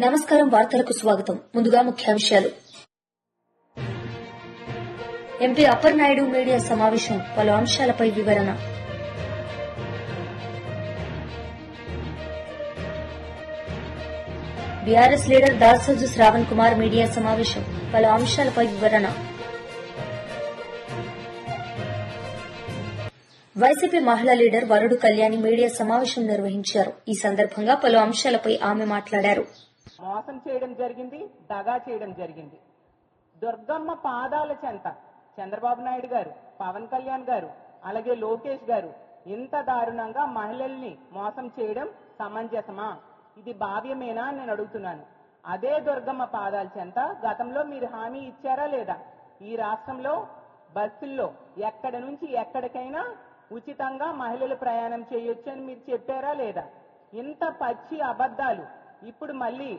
నమస్కారం. వార్తలకు స్వాగతం. ముందుగా ముఖ్యాంశాలు. ఎంపీ అప్పర్ నాయుడు మీడియా సమావేశం, పలు అంశాలపై వివరణ. BRS leader Dasoju Shravan Kumar media సమావేశం, పలు అంశాలపై వివరణ. వైసీపీ మహిళా లీడర్ వరుడు కళ్యాణి మీడియా సమావేశం నిర్వహించారు. ఈ సందర్భంగా పలు అంశాలపై ఆమె మాట్లాడారు. మోసం చేయడం జరిగింది, దగా చేయడం జరిగింది. దుర్గమ్మ పాదాల చెంత చంద్రబాబు నాయుడు గారు, పవన్ కళ్యాణ్ గారు, అలాగే లోకేష్ గారు ఇంత దారుణంగా మహిళల్ని మోసం చేయడం సమంజసమా? ఇది భావ్యమేనా అని నేను అడుగుతున్నాను. అదే దుర్గమ్మ పాదాల చెంత గతంలో మీరు హామీ ఇచ్చారా లేదా? ఈ రాష్ట్రంలో బస్సుల్లో ఎక్కడి నుంచి ఎక్కడికైనా ఉచితంగా మహిళలు ప్రయాణం చేయొచ్చు అని మీరు చెప్పారా లేదా? ఇంత పచ్చి అబద్ధాలు ఇప్పుడు మళ్ళీ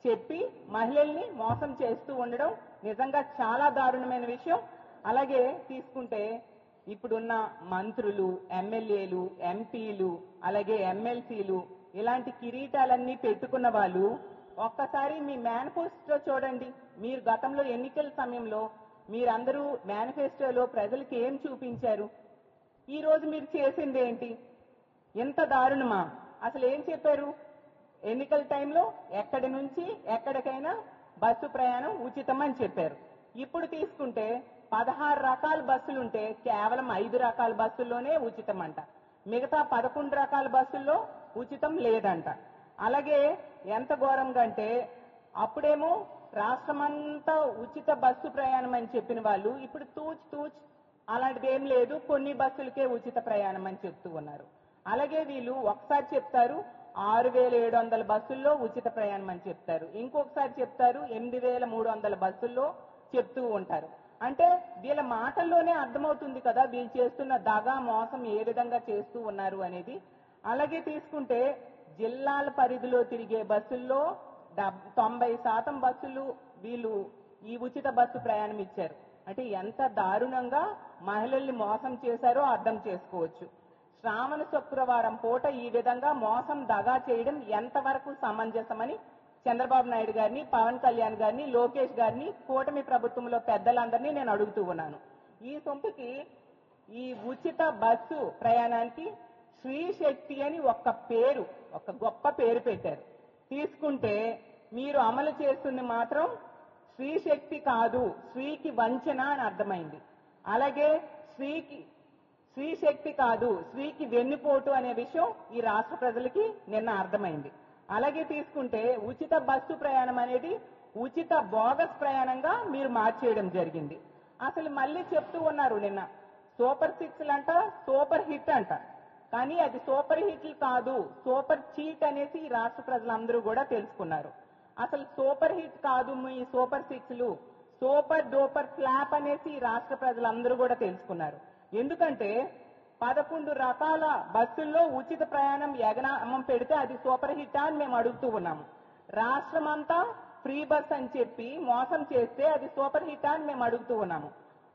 చెప్పి మహిళల్ని మోసం చేస్తూ ఉండడం నిజంగా చాలా దారుణమైన విషయం. అలాగే తీసుకుంటే ఇప్పుడున్న మంత్రులు, ఎమ్మెల్యేలు, ఎంపీలు, అలాగే ఎమ్మెల్సీలు ఇలాంటి కిరీటాలన్నీ పెట్టుకున్న వాళ్ళు ఒక్కసారి మీ మేనిఫెస్టో చూడండి. మీరు గతంలో ఎన్నికల సమయంలో మీరందరూ మేనిఫెస్టోలో ప్రజలకు ఏం చూపించారు? ఈ రోజు మీరు చేసింది ఏంటి? ఎంత దారుణమా? అసలు ఏం చెప్పారు? ఎన్నికల టైంలో ఎక్కడి నుంచి ఎక్కడికైనా బస్సు ప్రయాణం ఉచితం అని చెప్పారు. ఇప్పుడు తీసుకుంటే 16 రకాల బస్సులుంటే కేవలం 5 రకాల బస్సుల్లోనే ఉచితం అంట. మిగతా 11 రకాల బస్సుల్లో ఉచితం లేదంట. అలాగే ఎంత ఘోరంగా అంటే అప్పుడేమో రాష్ట్రమంతా ఉచిత బస్సు ప్రయాణం అని చెప్పిన వాళ్ళు ఇప్పుడు తూచ్ అలాంటిది ఏం లేదు, కొన్ని బస్సులకే ఉచిత ప్రయాణం అని చెప్తూ ఉన్నారు. అలాగే వీళ్ళు ఒకసారి చెప్తారు 6,700 బస్సుల్లో ఉచిత ప్రయాణం అని చెప్తారు, ఇంకొకసారి చెప్తారు 8,300 బస్సుల్లో చెప్తూ ఉంటారు. అంటే వీళ్ళ మాటల్లోనే అర్థమవుతుంది కదా వీళ్ళు చేస్తున్న దగా మోసం ఏ విధంగా చేస్తూ ఉన్నారు అనేది. అలాగే తీసుకుంటే జిల్లాల పరిధిలో తిరిగే బస్సుల్లో 90% బస్సులు వీళ్ళు ఈ ఉచిత బస్సు ప్రయాణం ఇచ్చారు. అంటే ఎంత దారుణంగా మహిళల్ని మోసం చేశారో అర్థం చేసుకోవచ్చు. శ్రావణ శుక్రవారం పూట ఈ విధంగా మోసం దగా చేయడం ఎంతవరకు సమంజసమని చంద్రబాబు నాయుడు గారిని, పవన్ కళ్యాణ్ గారిని, లోకేష్ గారిని, కూటమి ప్రభుత్వంలో పెద్దలందరినీ నేను అడుగుతూ ఉన్నాను. ఈ సొంపుకి ఈ ఉచిత బస్సు ప్రయాణానికి శ్రీ శక్తి అని ఒక గొప్ప పేరు పెట్టారు. తీసుకుంటే మీరు అమలు చేస్తుంది మాత్రం శ్రీ శక్తి కాదు, శ్రీకి వంచన అని అర్థమైంది. అలాగే శ్రీ శక్తి కాదు, శ్రీకి వెన్నుపోటు అనే విషయం ఈ రాష్ట్ర ప్రజలకి నిన్న అర్థమైంది. అలాగే తీసుకుంటే ఉచిత బస్సు ప్రయాణం అనేది ఉచిత బోగస్ ప్రయాణంగా మీరు మార్చేయడం జరిగింది. అసలు మళ్ళీ చెప్తూ ఉన్నారు నిన్న సూపర్ 6 అంట, సూపర్ హిట్ అంట. కానీ అది సూపర్ హిట్లు కాదు, సూపర్ చీట్ అనేసి ఈ రాష్ట్ర ప్రజలందరూ కూడా తెలుసుకున్నారు. అసలు సూపర్ హిట్ కాదు మీ సూపర్ 6లు, సూపర్ డూపర్ ఫ్లాప్ అనేసి ఈ రాష్ట్ర ప్రజలందరూ కూడా తెలుసుకున్నారు. ఎందుకంటే 11 రకాల బస్సుల్లో ఉచిత ప్రయాణం ఎగనామం పెడితే అది సూపర్ హిట్ అని మేము అడుగుతూ ఉన్నాము. రాష్ట్రం అంతా ఫ్రీ బస్ అని చెప్పి మోసం చేస్తే అది సూపర్ హిట్ అని మేము అడుగుతూ ఉన్నాము.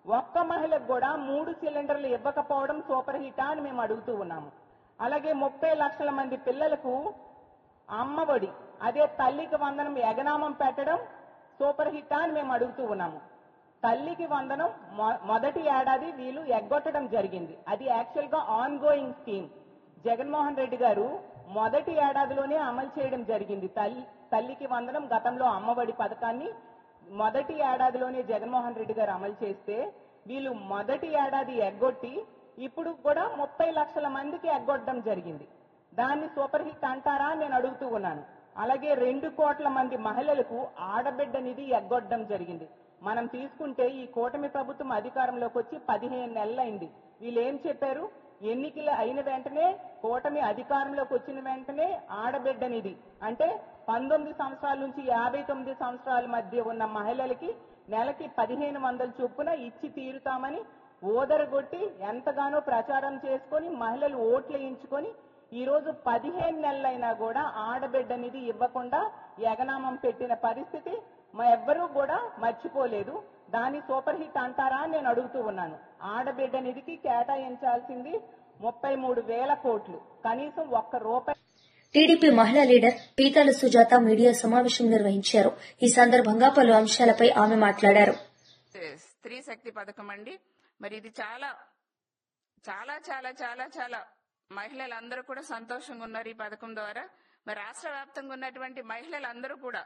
ఒక్క మహిళకు కూడా 3 సిలిండర్లు ఇవ్వకపోవడం సూపర్ హిట్ అని మేము అడుగుతూ ఉన్నాము. అలాగే 30 లక్షల మంది పిల్లలకు అమ్మఒడి, అదే తల్లికి వందనం ఎగనామం పెట్టడం సూపర్ హిట్ అని మేము అడుగుతూ ఉన్నాము. తల్లికి వందనం మొదటి ఏడాది వీళ్ళు ఎగ్గొట్టడం జరిగింది. అది యాక్చువల్ గా on going scheme. Jaganmohan Reddy గారు మొదటి ఏడాదిలోనే అమలు చేయడం జరిగింది. తల్లికి వందనం గతంలో అమ్మఒడి పథకాన్ని మొదటి ఏడాదిలోనే జగన్మోహన్ రెడ్డి గారు అమలు చేస్తే వీళ్ళు మొదటి ఏడాది ఎగ్గొట్టి ఇప్పుడు కూడా 30 లక్షల మందికి ఎగ్గొట్టడం జరిగింది. దాన్ని సూపర్ హిట్ అంటారా నేను అడుగుతూ ఉన్నాను. అలాగే 2 కోట్ల మంది మహిళలకు ఆడబిడ్డ నిధి ఎగ్గొట్టడం జరిగింది. మనం తీసుకుంటే ఈ కూటమి ప్రభుత్వం అధికారంలోకి వచ్చి 15 నెలలైంది. వీళ్ళు ఏం చెప్పారు? ఎన్నికలు అయిన వెంటనే, కూటమి అధికారంలోకి వచ్చిన వెంటనే ఆడబిడ్డ నిధి అంటే 19 సంవత్సరాల నుంచి 59 సంవత్సరాల మధ్య ఉన్న మహిళలకి నెలకి 1500 చొప్పున ఇచ్చి తీరుతామని ఓదరగొట్టి ఎంతగానో ప్రచారం చేసుకొని మహిళలు ఓట్లు వేయించుకొని ఈ రోజు 15 నెలలైనా కూడా ఆడబిడ్డ నిధి ఇవ్వకుండా ఎగనామం పెట్టిన పరిస్థితి ఎవ్వరూ కూడా మర్చిపోలేదు. దాన్ని సూపర్ హిట్ అంటారా నేను అడుగుతూ ఉన్నాను. ఆడబిడ్డ నిధికి కేటాయించాల్సింది 33,000 కోట్లు, కనీసం ఒక్క రూపాయి టీడీపీ మహిళా లీడర్ పీతాల సుజాత మీడియా సమావేశం నిర్వహించారు. ఈ సందర్భంగా పలు అంశాలపై ఆమె మాట్లాడారు. స్త్రీ శక్తి పథకం అండి. మరి ఇది చాలా చాలా చాలా చాలా చాలా మహిళలందరూ కూడా సంతోషంగా ఉన్నారు ఈ పథకం ద్వారా. మరి రాష్ట్ర వ్యాప్తంగా ఉన్నటువంటి మహిళలందరూ కూడా,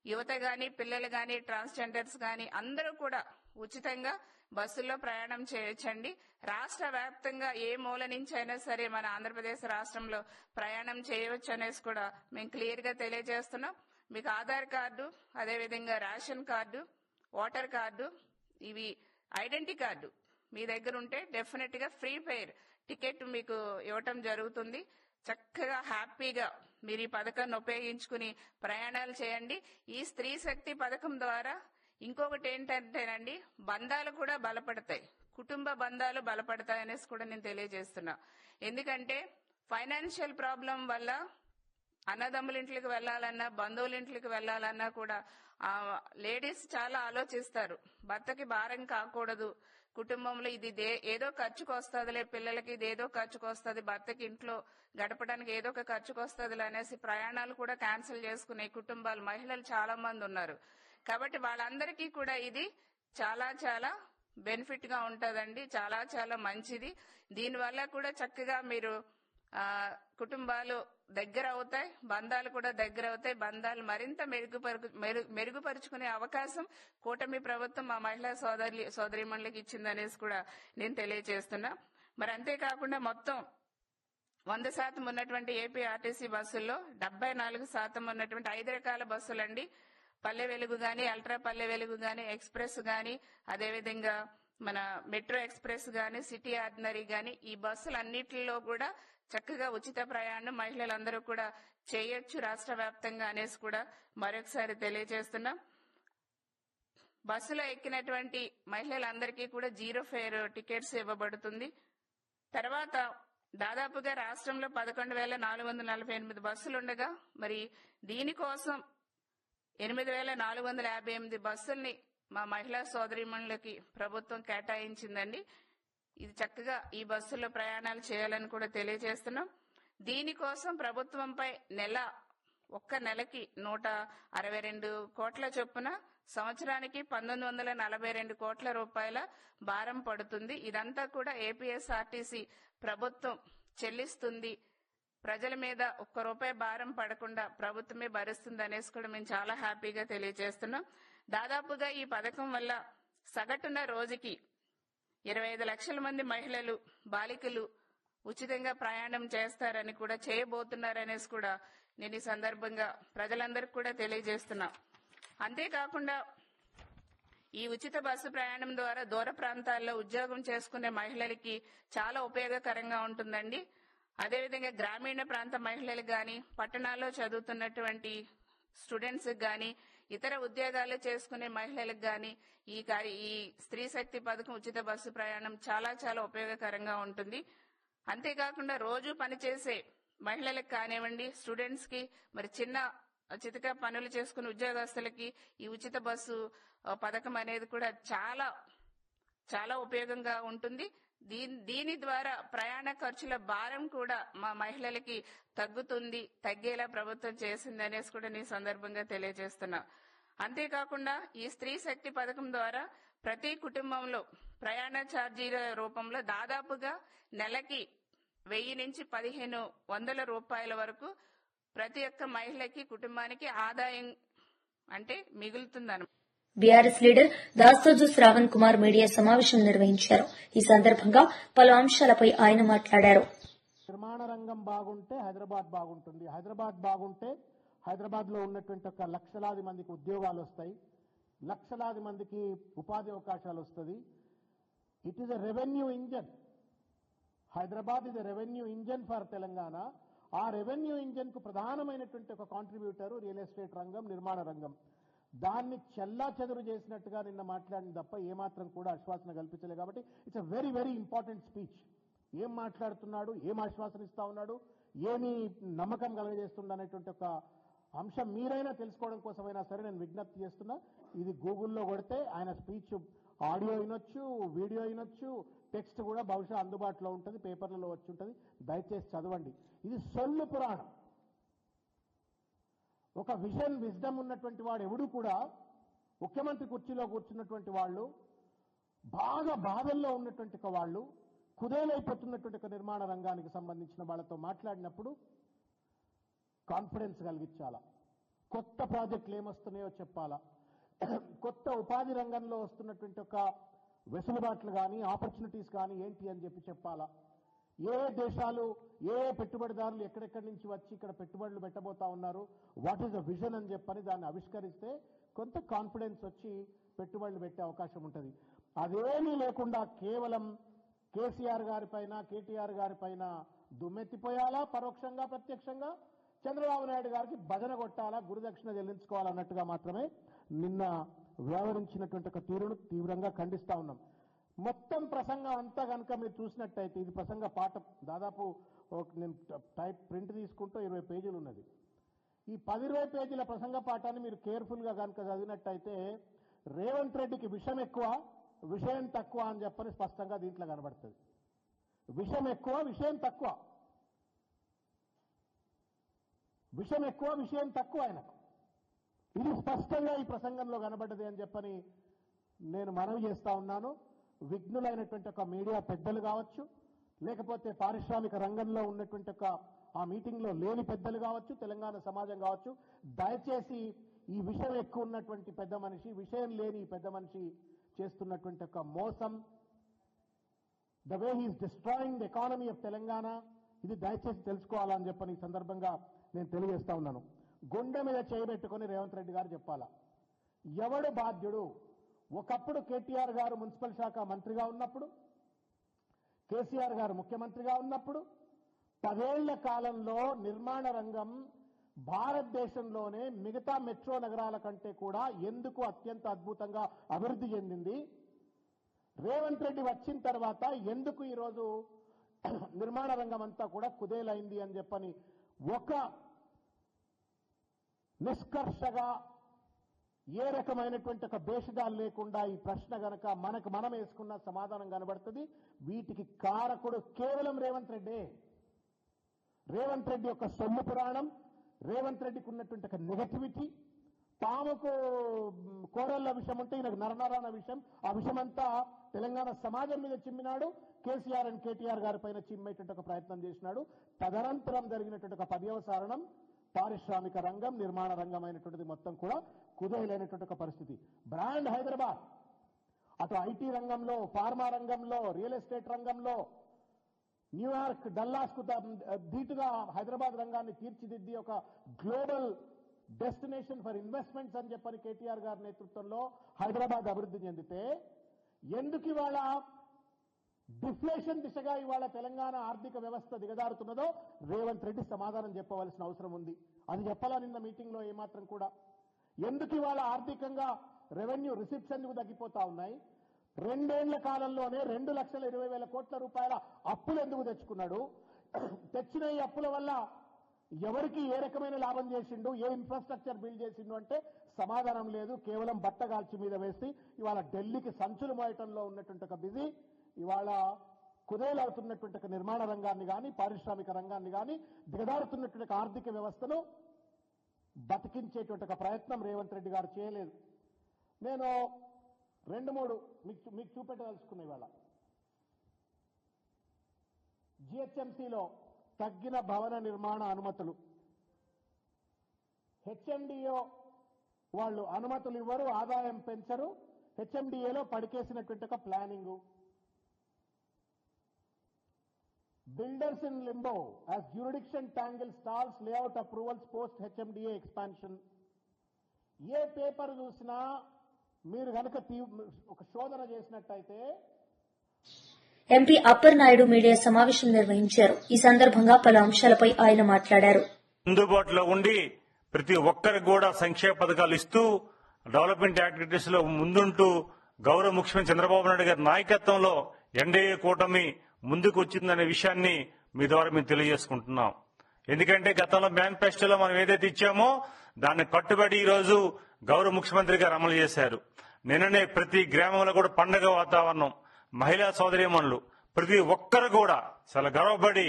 యువత గాని, పిల్లలు గాని, ట్రాన్స్జెండర్స్ గాని అందరూ కూడా ఉచితంగా బస్సుల్లో ప్రయాణం చేయొచ్చండి. రాష్ట్ర వ్యాప్తంగా ఏ మూల నుంచి అయినా సరే మన ఆంధ్రప్రదేశ్ రాష్ట్రంలో ప్రయాణం చేయవచ్చు అనేసి కూడా మేము క్లియర్ గా తెలియజేస్తున్నాం. మీకు ఆధార్ కార్డు, అదేవిధంగా రేషన్ కార్డు, ఓటర్ కార్డు, ఇవి ఐడెంటిటీ కార్డు మీ దగ్గర ఉంటే డెఫినెట్ గా ఫ్రీ ఫెయిర్ టికెట్ మీకు ఇవ్వటం జరుగుతుంది. చక్కగా హ్యాపీగా మీరు ఈ పథకాన్ని ఉపయోగించుకుని ప్రయాణాలు చేయండి. ఈ స్త్రీ శక్తి పథకం ద్వారా ఇంకొకటి ఏంటంటేనండి, బంధాలు కూడా బలపడతాయి, కుటుంబ బంధాలు బలపడతాయి అనేసి కూడా నేను తెలియజేస్తున్నా. ఎందుకంటే ఫైనాన్షియల్ ప్రాబ్లం వల్ల అన్నదమ్ముల ఇంట్లోకి వెళ్లాలన్నా, బంధువుల ఇంట్లోకి వెళ్లాలన్నా కూడా లేడీస్ చాలా ఆలోచిస్తారు. భర్తకి భారం కాకూడదు, కుటుంబంలో ఇది ఏదో ఖర్చుకు వస్తుందిలే, పిల్లలకి ఇది ఏదో ఖర్చుకు వస్తుంది, భర్తకి ఇంట్లో గడపడానికి ఏదో ఒక ఖర్చుకు వస్తుందిలే అనేసి ప్రయాణాలు కూడా క్యాన్సిల్ చేసుకునే కుటుంబాలు, మహిళలు చాలా మంది ఉన్నారు. కాబట్టి వాళ్ళందరికీ కూడా ఇది చాలా చాలా బెనిఫిట్ గా ఉంటదండి, చాలా చాలా మంచిది. దీనివల్ల కూడా చక్కగా మీరు కుటుంబాలు దగ్గర అవుతాయి, బంధాలు కూడా దగ్గర అవుతాయి. బంధాలు మరింత మెరుగుపరుచుకునే అవకాశం కూటమి ప్రభుత్వం మా మహిళా సోదరీమణులకు ఇచ్చిందనేసి కూడా నేను తెలియజేస్తున్నా. మరి అంతేకాకుండా మొత్తం 100% ఉన్నటువంటి ఏపీ ఆర్టీసీ బస్సుల్లో 74% ఉన్నటువంటి 5 రకాల బస్సులండి. పల్లె వెలుగు గాని, అల్ట్రా పల్లె వెలుగు గాని, ఎక్స్ప్రెస్ గాని, అదేవిధంగా మన మెట్రో ఎక్స్ప్రెస్ గాని, సిటీ ఆర్డినరీ గాని, ఈ బస్సులన్నిటిలో కూడా చక్కగా ఉచిత ప్రయాణం మహిళలందరూ కూడా చేయొచ్చు రాష్ట్ర వ్యాప్తంగా అనేసి కూడా మరొకసారి తెలియజేస్తున్నాం. బస్సులో ఎక్కినటువంటి మహిళలందరికీ కూడా 0 ఫేర్ టికెట్స్ ఇవ్వబడుతుంది. తర్వాత దాదాపుగా రాష్ట్రంలో 11,448 బస్సులుండగా మరి దీనికోసం 8,458 బస్సుల్ని మా మహిళా సోదరీమణులకి ప్రభుత్వం కేటాయించిందండి. ఇది చక్కగా ఈ బస్సుల్లో ప్రయాణాలు చేయాలని కూడా తెలియజేస్తున్నాం. దీనికోసం ప్రభుత్వంపై ఒక్క నెలకి 162 కోట్ల చొప్పున సంవత్సరానికి 1942 కోట్ల రూపాయల భారం పడుతుంది. ఇదంతా కూడా ఏపీఎస్ఆర్టీసీ ప్రభుత్వం చెల్లిస్తుంది. ప్రజల మీద ఒక్క రూపాయి భారం పడకుండా ప్రభుత్వమే భరిస్తుంది అనేసి కూడా మేము చాలా హ్యాపీగా తెలియజేస్తున్నాం. దాదాపుగా ఈ పథకం వల్ల సగటున రోజుకి 25 లక్షల మంది మహిళలు, బాలికలు ఉచితంగా ప్రయాణం చేస్తారని కూడా, చేయబోతున్నారనేసి కూడా నేను ఈ సందర్భంగా ప్రజలందరికీ కూడా తెలియజేస్తున్నా. అంతేకాకుండా ఈ ఉచిత బస్సు ప్రయాణం ద్వారా దూర ప్రాంతాల్లో ఉద్యోగం చేసుకునే మహిళలకి చాలా ఉపయోగకరంగా ఉంటుందండి. అదేవిధంగా గ్రామీణ ప్రాంత మహిళలకు గాని, పట్టణాల్లో చదువుతున్నటువంటి స్టూడెంట్స్ గాని, ఇతర ఉద్యోగాలు చేసుకునే మహిళలకు గాని ఈ స్త్రీ శక్తి పథకం ఉచిత బస్సు ప్రయాణం చాలా చాలా ఉపయోగకరంగా ఉంటుంది. అంతేకాకుండా రోజు పనిచేసే మహిళలకు కానివ్వండి, స్టూడెంట్స్ కి, మరి చితక పనులు చేసుకునే ఉద్యోగస్తులకి ఈ ఉచిత బస్సు పథకం అనేది కూడా చాలా చాలా ఉపయోగంగా ఉంటుంది. దీని ద్వారా ప్రయాణ ఖర్చుల భారం కూడా మా మహిళలకి తగ్గేలా ప్రభుత్వం చేసింది అనేసి కూడా ఈ సందర్భంగా తెలియజేస్తున్నా. అంతేకాకుండా ఈ స్త్రీ శక్తి పథకం ద్వారా ప్రతి కుటుంబంలో ప్రయాణ ఛార్జీల రూపంలో దాదాపుగా నెలకి 1000 నుంచి 1500 రూపాయల వరకు ప్రతి ఒక్క మహిళకి, కుటుంబానికి ఆదాయం అంటే మిగులుతుందన్నమాట. BRS leader Dasoju Shravan Kumar media సమావేశం నిర్వహించారు. ఈ సందర్భంగా పలు అంశాలపై ఆయన మాట్లాడారు. నిర్మాణ రంగం బాగుంటే హైదరాబాద్ బాగుంటుంది, హైదరాబాద్ బాగుంటే హైదరాబాద్ లో ఉన్నటువంటి ఒక లక్షలాది మందికి ఉద్యోగాలు వస్తాయి, లక్షలాది మందికి ఉపాధి అవకాశాలు వస్తుంది. It is a revenue engine. Hyderabad is a revenue engine for Telangana. ఆ రెవెన్యూ ఇంజన్ కు ప్రధానమైనటువంటి ఒక కాంట్రిబ్యూటర్ రియల్ ఎస్టేట్ రంగం, నిర్మాణ రంగం. దాన్ని చెల్లా చెదురు చేసినట్టుగా నిన్న మాట్లాడింది తప్ప ఏమాత్రం కూడా ఆశ్వాసన కల్పించలేదు. కాబట్టి it's a very very important speech. ఏం మాట్లాడుతున్నాడు, ఏం ఆశ్వాసన ఇస్తా ఉన్నాడు, ఏమి నమ్మకం కలగజేస్తుండ అనేటువంటి ఒక అంశం మీరైనా తెలుసుకోవడం కోసమైనా సరే నేను విజ్ఞప్తి చేస్తున్నా. ఇది గూగుల్లో కొడితే ఆయన స్పీచ్ ఆడియో వినొచ్చు, వీడియో వినొచ్చు, టెక్స్ట్ కూడా బహుశా అందుబాటులో ఉంటుంది, పేపర్లలో వచ్చి ఉంటుంది. దయచేసి చదవండి. ఇది సొల్లు పురాణం. ఒక విజ్డమ్ ఉన్నటువంటి వాడు ఎవడు కూడా ముఖ్యమంత్రి కుర్చీలో కూర్చున్నటువంటి వాళ్ళు, బాగా బాధల్లో ఉన్నటువంటి వాళ్ళు, కుదేలైపోతున్నటువంటి ఒక నిర్మాణ రంగానికి సంబంధించిన వాళ్ళతో మాట్లాడినప్పుడు కాన్ఫిడెన్స్ కలిగించాలా, కొత్త ప్రాజెక్టులు ఏమొస్తున్నాయో చెప్పాలా, కొత్త ఉపాధి రంగంలో వస్తున్నటువంటి ఒక వెసులుబాట్లు కానీ ఆపర్చునిటీస్ కానీ ఏంటి అని చెప్పాలా, ఏ దేశాలు ఏ పెట్టుబడిదారులు ఎక్కడెక్కడి నుంచి వచ్చి ఇక్కడ పెట్టుబడులు పెట్టబోతా ఉన్నారు, వాట్ ఈస్ ద విజన్ అని చెప్పని దాన్ని ఆవిష్కరిస్తే కొంత కాన్ఫిడెన్స్ వచ్చి పెట్టుబడులు పెట్టే అవకాశం ఉంటుంది. అదేమీ లేకుండా కేవలం కేసీఆర్ గారి పైన కేటీఆర్ గారి పైన దుమ్మెత్తిపోయాలా, పరోక్షంగా ప్రత్యక్షంగా చంద్రబాబు నాయుడు గారికి భజన కొట్టాలా, గురుదక్షిణ చెల్లించుకోవాలన్నట్టుగా మాత్రమే నిన్న వ్యవహరించినటువంటి ఒక తీరును తీవ్రంగా ఖండిస్తా ఉన్నాం. మొత్తం ప్రసంగం అంతా కనుక మీరు చూసినట్టయితే ఇది ప్రసంగ పాఠం, దాదాపు నేను ప్రింట్ తీసుకుంటూ 20 పేజీలు ఉన్నది. ఈ 10-20 పేజీల ప్రసంగ పాఠాన్ని మీరు కేర్ఫుల్ గా కనుక చదివినట్టయితే రేవంత్ రెడ్డికి విషయం ఎక్కువ విషయం తక్కువ అని చెప్పని స్పష్టంగా దీంట్లో కనబడుతుంది. విషయం ఎక్కువ విషయం తక్కువ, విషయం ఎక్కువ విషయం తక్కువ ఆయనకు, ఇది స్పష్టంగా ఈ ప్రసంగంలో కనబడ్డది అని చెప్పని నేను మనవి చేస్తా ఉన్నాను. విఘ్నులైనటువంటి ఒక మీడియా పెద్దలు కావచ్చు, లేకపోతే పారిశ్రామిక రంగంలో ఉన్నటువంటి ఒక ఆ మీటింగ్ లో లేని పెద్దలు కావచ్చు, తెలంగాణ సమాజం కావచ్చు, దయచేసి ఈ విషయం ఎక్కువ ఉన్నటువంటి పెద్ద మనిషి, విషయం లేని పెద్ద మనిషి చేస్తున్నటువంటి ఒక మోసం, the way he's destroying the economy of Telangana, ఇది దయచేసి తెలుసుకోవాలని చెప్పని ఈ సందర్భంగా నేను తెలియజేస్తా ఉన్నాను. గుండె మీద చేయబెట్టుకుని రేవంత్ రెడ్డి గారు చెప్పాలా, ఎవడు బాధ్యుడు? ఒకప్పుడు కేటీఆర్ గారు మున్సిపల్ శాఖ మంత్రిగా ఉన్నప్పుడు, కేసీఆర్ గారు ముఖ్యమంత్రిగా ఉన్నప్పుడు 10 ఏళ్ల కాలంలో నిర్మాణ రంగం భారతదేశంలోనే మిగతా మెట్రో నగరాల కంటే కూడా ఎందుకు అత్యంత అద్భుతంగా అభివృద్ధి చెందింది? రేవంత్ రెడ్డి వచ్చిన తర్వాత ఎందుకు ఈరోజు నిర్మాణ రంగం అంతా కూడా కుదేలైంది అని చెప్పని ఒక నిష్కర్షగా ఏ రకమైనటువంటి ఒక భేషజాలు లేకుండా ఈ ప్రశ్న గనక మనం వేసుకున్న సమాధానం కనబడుతుంది. వీటికి కారకుడు కేవలం రేవంత్ రెడ్డి. రేవంత్ రెడ్డి యొక్క సొమ్ము పురాణం, రేవంత్ రెడ్డికి ఉన్నటువంటి ఒక నెగటివిటీ, పాముకు కోరల్ల విషయం ఉంటే ఈయనకు నరనరాన విషయం, ఆ విషయమంతా తెలంగాణ సమాజం మీద చిమ్మినాడు. కేసీఆర్ అండ్ కేటీఆర్ గారి పైన చిమ్మేటువంటి ఒక ప్రయత్నం చేసినాడు. తదనంతరం జరిగినటువంటి ఒక పర్యవసానం పారిశ్రామిక రంగం, నిర్మాణ రంగం అయినటువంటిది మొత్తం కూడా కుదేలైనటువంటి ఒక పరిస్థితి. బ్రాండ్ హైదరాబాద్ అటు ఐటీ రంగంలో, ఫార్మా రంగంలో, రియల్ ఎస్టేట్ రంగంలో న్యూయార్క్, డల్లాస్ కు ధీటుగా హైదరాబాద్ రంగాన్ని తీర్చిదిద్ది ఒక గ్లోబల్ డెస్టినేషన్ ఫర్ ఇన్వెస్ట్మెంట్స్ అని చెప్పని కేటీఆర్ గారి నేతృత్వంలో హైదరాబాద్ అభివృద్ధి చెందితే ఎందుకు ఇవాళ డిఫ్లేషన్ దిశగా ఇవాళ తెలంగాణ ఆర్థిక వ్యవస్థ దిగజారుతున్నదో రేవంత్ రెడ్డి సమాధానం చెప్పవలసిన అవసరం ఉంది. అది చెప్పాలా నిన్న మీటింగ్ లో ఏమాత్రం కూడా. ఎందుకు ఇవాళ ఆర్థికంగా రెవెన్యూ రిసిప్ట్స్ ఎందుకు తగ్గిపోతా ఉన్నాయి? 2 ఏళ్ల కాలంలోనే 2,20,000 కోట్ల రూపాయల అప్పులు ఎందుకు తెచ్చుకున్నాడు? తెచ్చిన ఈ అప్పుల వల్ల ఎవరికి ఏ రకమైన లాభం చేసిండు, ఏ ఇన్ఫ్రాస్ట్రక్చర్ బిల్డ్ చేసిండు అంటే సమాధానం లేదు. కేవలం బట్టగాల్చి మీద వేసి ఇవాళ ఢిల్లీకి సంచులు మోయటంలో ఉన్నటువంటి ఒక బిజీ, ఇవాళ కుదేలవుతున్నటువంటి ఒక నిర్మాణ రంగాన్ని కానీ పారిశ్రామిక రంగాన్ని కానీ దిగజారుతున్నటువంటి ఒక ఆర్థిక వ్యవస్థను బతికించేటువంటి ఒక ప్రయత్నం రేవంత్ రెడ్డి గారు చేయలేదు. నేను 2-3 మీకు చూపెట్టదలుచుకున్నా. ఇవాళ జిహెచ్ఎంసీలో తగ్గిన భవన నిర్మాణ అనుమతులు, హెచ్ఎండిఏ వాళ్ళు అనుమతులు ఇవ్వరు, ఆదాయం పెంచరు, హెచ్ఎండిఏలో పడికేసినటువంటి ఒక planning. Builders in limbo as jurisdiction tangle stalls layout approvals post HMDA expansion. A paper చూసినా మీరు కనుక ఒక శోధన చేసినట్టయితే ఎంపీ అప్పర్ నాయుడు మీడియా సమావేశం నిర్వహించారు. ఈ సందర్భంగా పలు అంశాలపై ఆయన మాట్లాడారు. అందుబాటులో ఉండి ప్రతి ఒక్కరికి కూడా సంక్షేమ పథకాలు ఇస్తూ డెవలప్మెంట్ యాక్టివిటీస్ లో ముందుంటూ గౌరవ ముఖ్యమంత్రి చంద్రబాబు నాయుడు గారి నాయకత్వంలో ఎన్డీఏ కూటమి ముందుకు వచ్చిందనే విషయాన్ని మీ ద్వారా మేము తెలియజేసుకుంటున్నాం. ఎందుకంటే గతంలో మేనిఫెస్టోలో మనం ఏదైతే ఇచ్చామో దాన్ని కట్టుబడి ఈ రోజు గౌరవ ముఖ్యమంత్రి గారు అమలు చేశారు. నిన్ననే ప్రతి గ్రామంలో కూడా పండగ వాతావరణం, మహిళా సోదరీమణులు ప్రతి ఒక్కరు కూడా చాలా గర్వపడి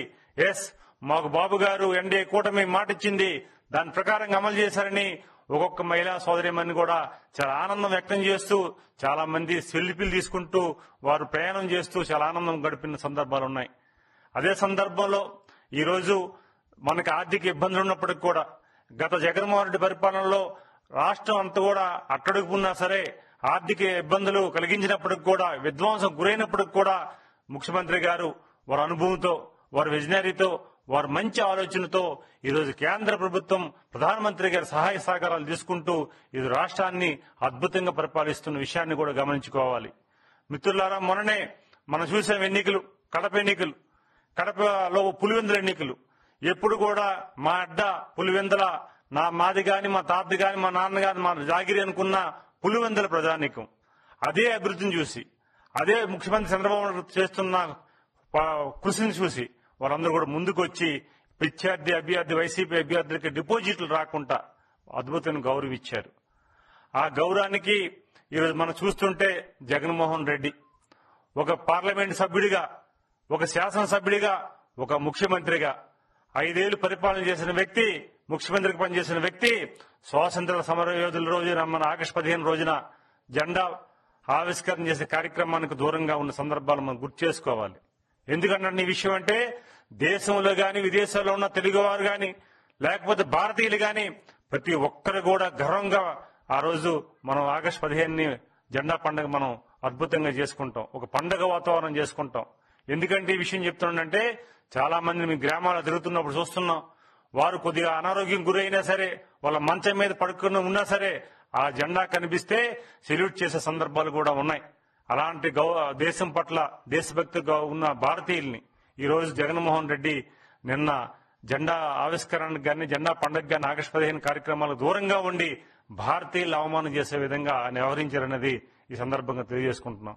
ఎస్ మాకు బాబు గారు ఎన్డీఏ కూటమి మాట ఇచ్చింది, దాని ప్రకారంగా అమలు చేశారని ఒక్కొక్క మహిళా సోదరిమణి కూడా చాలా ఆనందం వ్యక్తం చేస్తూ చాలా మంది సెల్ఫీలు తీసుకుంటూ వారు ప్రయాణం చేస్తూ చాలా ఆనందం గడిపిన సందర్భాలు ఉన్నాయి. అదే సందర్భంలో ఈ రోజు మనకు ఆర్థిక ఇబ్బందులు ఉన్నప్పటికీ కూడా గత జగన్మోహన్ రెడ్డి పరిపాలనలో రాష్ట్రం అంతా కూడా అట్టడుగున్నా సరే ఆర్థిక ఇబ్బందులు కలిగించినప్పటికి కూడా విధ్వంసం గురైనప్పటికి కూడా ముఖ్యమంత్రి గారు వారి అనుభవంతో వారి విజనరీతో వారి మంచి ఆలోచనతో ఈరోజు కేంద్ర ప్రభుత్వం ప్రధానమంత్రి గారి సహాయ సహకారాలు తీసుకుంటూ ఈ రాష్ట్రాన్ని అద్భుతంగా పరిపాలిస్తున్న విషయాన్ని కూడా గమనించుకోవాలి. మిత్రులారా, మొన్ననే మనం చూసాం ఎన్నికలు, కడప ఎన్నికలు, కడపలో పులివెందుల ఎన్నికలు. ఎప్పుడు కూడా మా అడ్డ పులివెందుల మాది గాని మా తాత గాని మా నాన్న గాని మా జాగిరి అనుకున్న పులివెందుల ప్రజానీకం అదే అభివృద్ధిని చూసి అదే ముఖ్యమంత్రి చంద్రబాబు నాయుడు చేస్తున్న కృషిని చూసి వారందరూ కూడా ముందుకు వచ్చి అభ్యర్థి వైసీపీ అభ్యర్థులకి డిపాజిట్లు రాకుండా అద్భుతమైన గౌరవం ఇచ్చారు. ఆ గౌరవానికి ఈరోజు మనం చూస్తుంటే జగన్మోహన్ రెడ్డి ఒక పార్లమెంట్ సభ్యుడిగా, ఒక శాసనసభ్యుడిగా, ఒక ముఖ్యమంత్రిగా 5 ఏళ్లు పరిపాలన చేసిన వ్యక్తి, ముఖ్యమంత్రికి పనిచేసిన వ్యక్తి స్వాతంత్ర సమర యోధుల రోజున మన ఆగస్టు 15 రోజున జెండా ఆవిష్కరణ చేసే కార్యక్రమానికి దూరంగా ఉన్న సందర్భాలు మనం గుర్తు చేసుకోవాలి. ఎందుకన్నా ఈ విషయం అంటే దేశంలో గాని విదేశాల్లో ఉన్న తెలుగువారు గాని లేకపోతే భారతీయులు గాని ప్రతి ఒక్కరు కూడా గర్వంగా ఆ రోజు మనం ఆగస్టు 15ని జెండా పండుగ మనం అద్భుతంగా చేసుకుంటాం, ఒక పండుగ వాతావరణం చేసుకుంటాం. ఎందుకంటే ఈ విషయం చెప్తున్నానంటే చాలా మంది మీ గ్రామాల్లో తిరుగుతున్నప్పుడు చూస్తున్నాం, వారు కొద్దిగా అనారోగ్యం గురైనా సరే వాళ్ళ మంచం మీద పడుకుని ఉన్నా సరే ఆ జెండా కనిపిస్తే సెల్యూట్ చేసే సందర్భాలు కూడా ఉన్నాయి. అలాంటి దేశం పట్ల దేశభక్తిగా ఉన్న భారతీయుల్ని ఈ రోజు జగన్మోహన్ రెడ్డి నిన్న జెండా ఆవిష్కరణకు గాని జెండా పండుగ గాని ఆగస్టు 15 కార్యక్రమాలకు దూరంగా ఉండి భారతీయులు అవమానం చేసే విధంగా ఆయన వ్యవహరించారన్నది ఈ సందర్భంగా తెలియజేసుకుంటున్నాం.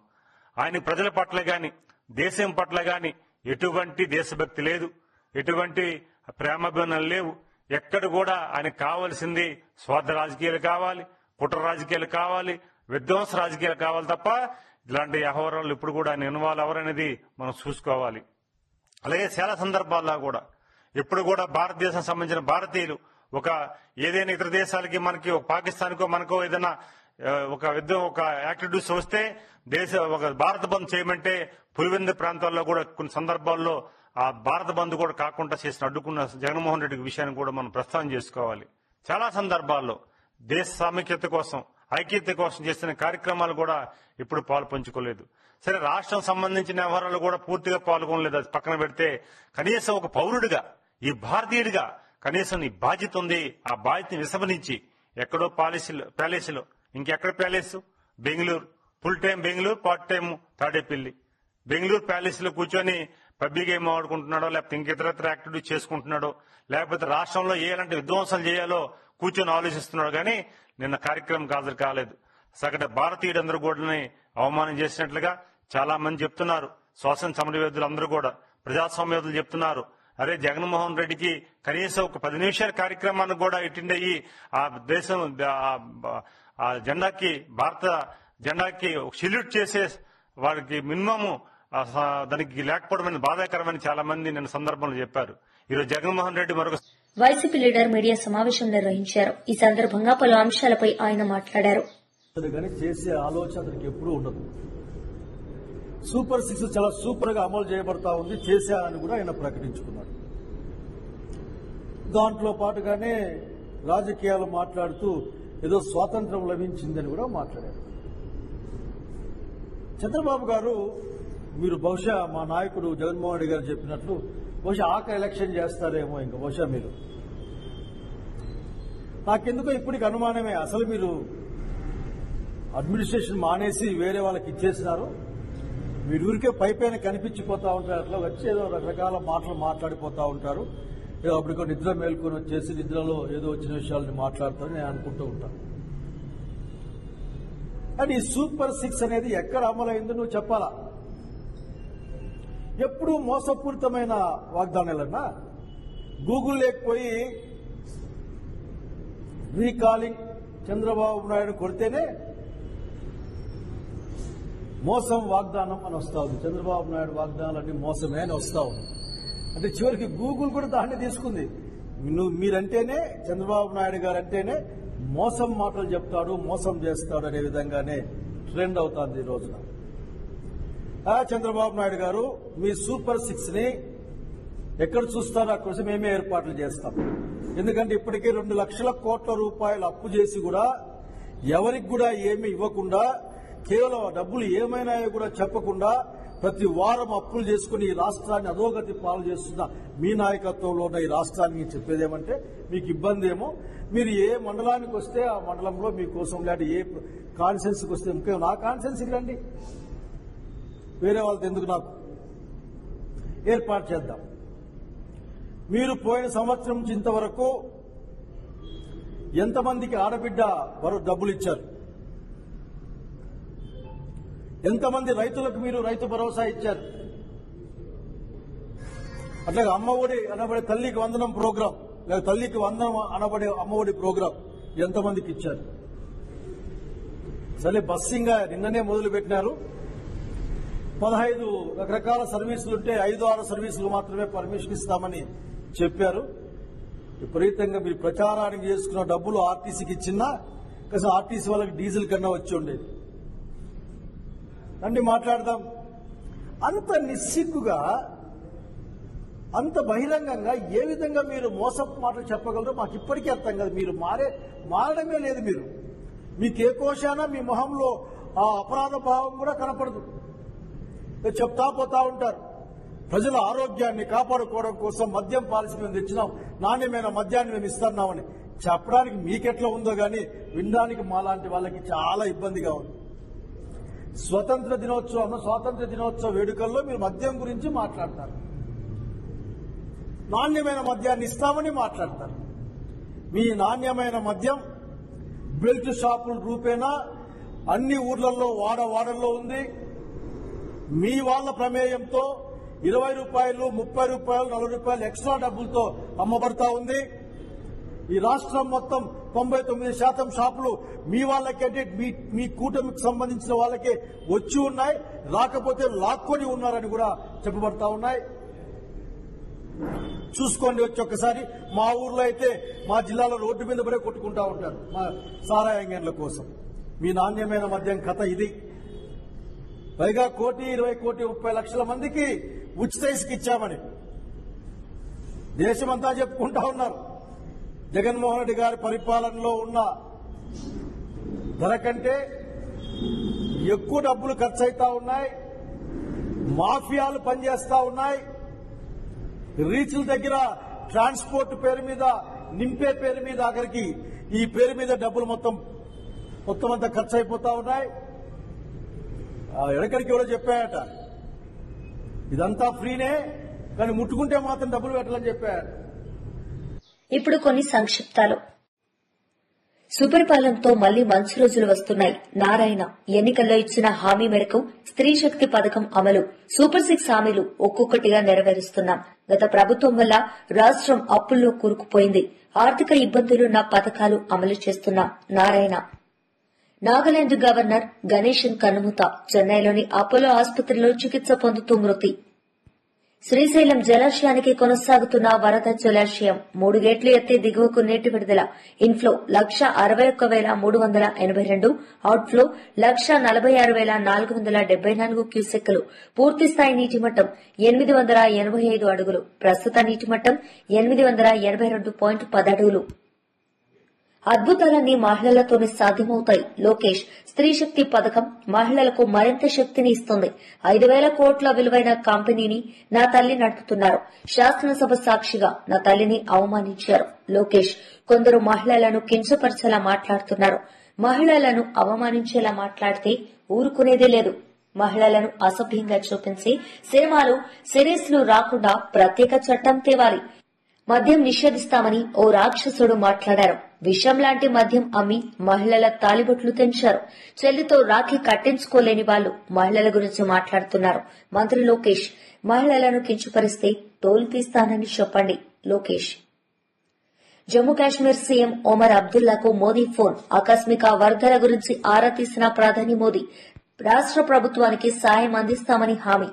ఆయన ప్రజల పట్ల గాని దేశం పట్ల గాని ఎటువంటి దేశభక్తి లేదు, ఎటువంటి ప్రేమాభిమానాలు లేవు. ఎక్కడ కూడా ఆయనకు కావాల్సింది స్వార్థ రాజకీయాలు కావాలి, కుట్ర రాజకీయాలు కావాలి, విధ్వంస రాజకీయాలు కావాలి తప్ప ఇలాంటి వ్యవహారాలు ఇప్పుడు కూడా ఆయన ఇన్వాల్వ్ ఎవరనేది మనం చూసుకోవాలి. అలాగే చాలా సందర్భాల్లో కూడా ఎప్పుడు కూడా భారతదేశం సంబంధించిన భారతీయులు ఒక ఏదైనా ఇతర దేశాలకి మనకి ఒక పాకిస్తాన్కో మనకో ఏదైనా ఒక యాక్టివిటీస్ వస్తే ఒక భారత బంద్ చేయమంటే పులివెందు ప్రాంతాల్లో కూడా కొన్ని సందర్భాల్లో ఆ భారత బంద్ కూడా కాకుండా చేసిన అడ్డుకున్న జగన్మోహన్ రెడ్డి విషయాన్ని కూడా మనం ప్రస్తావన చేసుకోవాలి. చాలా సందర్భాల్లో దేశ సామీక్యత కోసం ఐక్యత కోసం చేసిన కార్యక్రమాలు కూడా ఇప్పుడు పాలు పంచుకోలేదు. సరే, రాష్ట్రం సంబంధించిన వ్యవహారాలు కూడా పూర్తిగా పాల్గొనలేదు, అది పక్కన పెడితే కనీసం ఒక పౌరుడిగా ఈ భారతీయుడిగా కనీసం నీ బాధ్యత ఉంది, ఆ బాధ్యతని విస్మరించి ఎక్కడో ప్యాలెస్లో ఇంకెక్కడ palace Bengaluru, full time Bengaluru, part time Tadepalli, Bengaluru palace లో కూర్చొని పబ్జీ గేమ్ ఆడుకుంటున్నాడో లేకపోతే ఇంకితరత్ర యాక్టివిటీ చేసుకుంటున్నాడో లేకపోతే రాష్ట్రంలో ఎలాంటి విధ్వంసాలు చేయాలో కూర్చొని ఆలోచిస్తున్నాడు. కానీ నిన్న కార్యక్రమం హాజరు కాలేదు. సగటు భారతీయులందరూ కూడా అవమానం చేసినట్లుగా చాలా మంది చెప్తున్నారు. స్వాతంత్ర సమరయోధులు అందరూ కూడా ప్రజాస్వామ్యయోధులు చెప్తున్నారు, అరే జగన్మోహన్ రెడ్డికి కనీసం ఒక 10 నిమిషాల కార్యక్రమాన్ని కూడా అటెండ్ అయ్యి ఆ దేశం ఆ జెండాకి భారత జెండాకి సెల్యూట్ చేసే వారికి మినిమం దానికి లేకపోవడం బాధాకరమని చాలా మంది నిన్న సందర్భంలో చెప్పారు. ఈరోజు జగన్మోహన్ రెడ్డి మరొక వైసీపీ లీడర్ మీడియా సమావేశం నిర్వహించారు. ఈ సందర్భంగా పలు అంశాలపై ఆయన మాట్లాడారు. చేసే ఆలోచన అతనికి ఎప్పుడూ ఉండదు. సూపర్ 6 చాలా సూపర్ గా అమలు చేయబడతా ఉంది, చేశారని కూడా ఆయన ప్రకటించుకున్నాడు. దాంట్లో పాటుగానే రాజకీయాలు మాట్లాడుతూ ఏదో స్వాతంత్రం లభించిందని కూడా మాట్లాడారు. చంద్రబాబు గారు, మీరు బహుశా మా నాయకుడు జగన్మోహన్ రెడ్డి గారు చెప్పినట్లు బహుశా ఆఖరి ఎలక్షన్ చేస్తారేమో, ఇంకా బహుశా మీరు నాకెందుకో ఇప్పటికి అనుమానమే, అసలు మీరు అడ్మినిస్ట్రేషన్ మానేసి వేరే వాళ్ళకి ఇచ్చేసినారు, మీరు ఊరికే పైపైన కనిపించిపోతా ఉంటారు, అట్లా వచ్చేదో రకరకాల మాటలు మాట్లాడిపోతా ఉంటారు, ఏదో అప్పటికో నిద్ర మేల్కొని వచ్చేసి నిద్రలో ఏదో వచ్చిన విషయాలని మాట్లాడతారని నేను అనుకుంటూ ఉంటాను. అండ్ ఈ సూపర్ 6 అనేది ఎక్కడ అమలైందో నువ్వు చెప్పాలా? ఎప్పుడు మోసపూరితమైన వాగ్దానాలన్నా గూగుల్ లేకపోయి రీకాలింగ్ చంద్రబాబు నాయుడు కొడితేనే మోసం వాగ్దానం అని వస్తా ఉంది. చంద్రబాబు నాయుడు వాగ్దానాలన్నీ మోసమే అని వస్తా ఉంది. అంటే చివరికి గూగుల్ కూడా దాన్ని తీసుకుంది. మీరంటేనే చంద్రబాబు నాయుడు గారు అంటేనే మోసం మాటలు చెప్తాడు, మోసం చేస్తాడు అనే విధంగానే ట్రెండ్ అవుతుంది ఈ రోజున. చంద్రబాబు నాయుడు గారు మీ సూపర్ 6 ని ఎక్కడ చూస్తారో అక్కడ మేమే ఏర్పాట్లు చేస్తాం. ఎందుకంటే ఇప్పటికే 2 లక్షల కోట్ల రూపాయలు అప్పు చేసి కూడా ఎవరికి కూడా ఏమీ ఇవ్వకుండా, కేవలం డబ్బులు ఏమైనాయో కూడా చెప్పకుండా ప్రతి వారం అప్పులు చేసుకుని ఈ రాష్ట్రాన్ని అధోగతి పాలు చేస్తున్న మీ నాయకత్వంలో ఉన్న ఈ రాష్ట్రానికి చెప్పేదేమంటే, మీకు ఇబ్బంది ఏమో, మీరు ఏ మండలానికి వస్తే ఆ మండలంలో మీకోసం లేకపోతే ఏ కాన్ఫరెన్స్కి వస్తే ముఖ్యం నా కాన్ఫరెన్స్కి రండి, వేరే వాళ్ళతో ఎందుకు, నాకు ఏర్పాటు చేద్దాం. మీరు పోయిన సంవత్సరం నుంచి ఇంతవరకు ఎంతమందికి ఆడబిడ్డ డబ్బులు ఇచ్చారు? ఎంతమంది రైతులకు మీరు రైతు భరోసా ఇచ్చారు? అట్లాగే అమ్మఒడి అనబడే తల్లికి వందనం ప్రోగ్రాం, లేదా తల్లికి వందనం అనబడే అమ్మఒడి ప్రోగ్రాం ఎంతమందికి ఇచ్చారు? సరే, బస్సింగ్ నిన్ననే మొదలు పెట్టినారు. 15 రకరకాల సర్వీసులుంటే 5-6 సర్వీసులు మాత్రమే పర్మిషన్ ఇస్తామని చెప్పారు. విపరీతంగా మీరు ప్రచారానికి చేసుకున్న డబ్బులు ఆర్టీసీకి ఇచ్చినా కనీసం ఆర్టీసీ వాళ్ళకి డీజిల్ కన్నా వచ్చి ఉండేది. రండి మాట్లాడదాం. అంత నిస్సిగ్గుగా, అంత బహిరంగంగా ఏ విధంగా మీరు మోసపు మాటలు చెప్పగలరో మాకు ఇప్పటికీ అర్థం కాదు. మీరు మారడమే లేదు. మీకు ఏ కోశానా మీ మొహంలో ఆ అపరాధ భావం కూడా కనపడదు. చెప్తా పోతా ఉంటారు. ప్రజల ఆరోగ్యాన్ని కాపాడుకోవడం కోసం మద్యం పాలసీ మేము తెచ్చినాం, నాణ్యమైన మద్యాన్ని మేము ఇస్తున్నామని చెప్పడానికి మీకెట్లా ఉందో గానీ వినడానికి మాలాంటి వాళ్ళకి చాలా ఇబ్బందిగా ఉంది. స్వాతంత్ర దినోత్సవ వేడుకల్లో మీరు మద్యం గురించి మాట్లాడతారు, నాణ్యమైన మద్యాన్ని ఇస్తామని మాట్లాడతారు. మీ నాణ్యమైన మద్యం బెల్ట్ షాపుల రూపేణా అన్ని ఊర్లలో వాడవాడల్లో ఉంది. మీ వాళ్ళ ప్రమేయంతో 20 రూపాయలు, 30 రూపాయలు, 40 రూపాయలు ఎక్స్ట్రా డబ్బులతో అమ్మబడతా ఉంది. ఈ రాష్ట్రం మొత్తం 99% షాపులు మీ వాళ్ళకంటే మీ కూటమికి సంబంధించిన వాళ్ళకే వచ్చి ఉన్నాయి, రాకపోతే లాక్కొని ఉన్నారని కూడా చెప్పబడతా ఉన్నాయి. చూసుకోండి వచ్చి ఒక్కసారి. మా ఊర్లో అయితే మా జిల్లాలో రోడ్డు మీద పడే కొట్టుకుంటా ఉంటారు మా సారాయంగన్ల కోసం. మీ నాణ్యమైన మద్యం కథ ఇది. పైగా 1,20,30,00,000 మందికి ఉచిత ఇసుక ఇచ్చామని దేశమంతా చెప్పుకుంటా ఉన్నారు. జగన్మోహన్ రెడ్డి గారి పరిపాలనలో ఉన్న ధర కంటే ఎక్కువ డబ్బులు ఖర్చు అవుతా ఉన్నాయి. మాఫియాలు పనిచేస్తా ఉన్నాయి. రీచ్ల దగ్గర ట్రాన్స్పోర్ట్ పేరు మీద, నింపే పేరు మీద, ఆఖరికి ఈ పేరు మీద డబ్బులు మొత్తం అంతా ఖర్చు అయిపోతా ఉన్నాయి. ఎక్కడికి ఎవరో చెప్పాయట, ఇదంతా ఫ్రీనే కానీ ముట్టుకుంటే మాత్రం డబ్బులు పెట్టాలని చెప్పాయట. ఇప్పుడు కొన్ని సంక్షిప్తాలు. సుపరిపాలనతో మళ్లీ మంచి రోజులు వస్తున్నాయి. నారాయణ ఎన్నికల్లో ఇచ్చిన హామీ మేరకు స్త్రీ శక్తి పథకం అమలు, సూపర్ 6 హామీలు ఒక్కొక్కటిగా నెరవేరుస్తున్నాం. గత ప్రభుత్వం వల్ల రాష్ట్రం అప్పుల్లో కూరుకుపోయింది. ఆర్థిక ఇబ్బందులున్న పథకాలు అమలు చేస్తున్నాం. నారాయణ. నాగాలాండ్ గవర్నర్ గణేశన్ కన్నుమూత, చెన్నైలోని అపోలో ఆసుపత్రిలో చికిత్స పొందుతూ మృతి. శ్రీశైలం జలాశయానికి కొనసాగుతున్న వరద జలాశయం 3 గేట్లు ఎత్తి దిగువకు నీటి విడుదల. Inflow 1,61,382, outflow 1,46,474 క్యూసెక్కులు. పూర్తిస్థాయి నీటి మట్టం 885 అడుగులు. ప్రస్తుత నీటి మట్టం 882.10 అడుగులు. అద్భుతాలన్నీ మహిళలతోనే సాధ్యమవుతాయి. లోకేష్. స్త్రీ శక్తి పథకం మహిళలకు మరింత శక్తిని ఇస్తుంది. 5,000 కోట్ల విలువైన కంపెనీని నా తల్లి నడుపుతున్నారు. శాసనసభ సాక్షిగా నా తల్లిని అవమానించారు. లోకేష్. కొందరు మహిళలను కించపరిచేలా మాట్లాడుతున్నారు. మహిళలను అవమానించేలా మాట్లాడితే ఊరుకునేదే లేదు. మహిళలను అసభ్యంగా చూపించి సినిమాలు, సిరీస్లు రాకుండా ప్రత్యేక చట్టం తేవాలి. మద్యం నిషేధిస్తామని ఓ రాక్షసుడు మాట్లాడారు. విషం లాంటి మద్యం అమ్మి మహిళల తాలిబొట్లు తెంచారు. చెల్లితో రాఖీ కట్టించుకోలేని వాళ్లు మహిళల గురించి మాట్లాడుతున్నారు. మంత్రి లోకేష్. మహిళలను కించపరిస్తే టోల్ తీస్తానని చెప్పండి. లోకేష్. జమ్మూ కాశ్మీర్ సీఎం ఒమర్ అబ్దుల్లాకు మోదీ ఫోన్. ఆకస్మిక వరదల గురించి ఆరా తీసిన ప్రధాని మోదీ. రాష్ట్ర ప్రభుత్వానికి సాయం అందిస్తామని హామీ.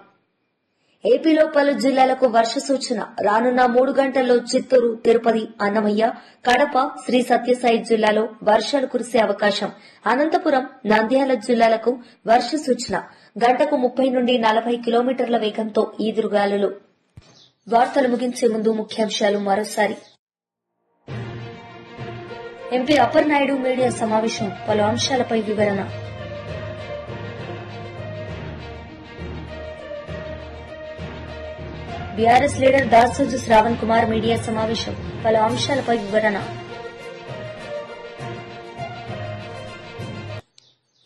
ఏపీలో పలు జిల్లాలకు వర్ష సూచన. రానున్న 3 గంటల్లో చిత్తూరు, తిరుపతి, అన్నమయ్య, కడప, శ్రీ సత్యసాయి జిల్లాలో వర్షాలు కురిసే అవకాశం. అనంతపురం, నంద్యాల జిల్లాలకు వర్ష సూచన. గంటకు 30 నుండి 40 కిలోమీటర్ల వేగంతో ఈదురుగాలులు. వార్తలు ముగించే ముందు ముఖ్యాంశాలు మరోసారి. ఎంపీ అప్పర్ నాయుడు మీడియా సమావేశం, పలు అంశాలపై వివరణ. BRS leader Dasoju Shravan Kumar media సమావేశం, పలు అంశాలపై వివరణ.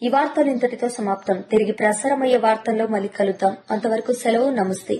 ఈ వార్తలు ఇంతటితో సమాప్తం. తిరిగి ప్రసారమయ్యే వార్తల్లో మళ్ళీ కలుద్దాం. అంతవరకు సెలవు. నమస్తే.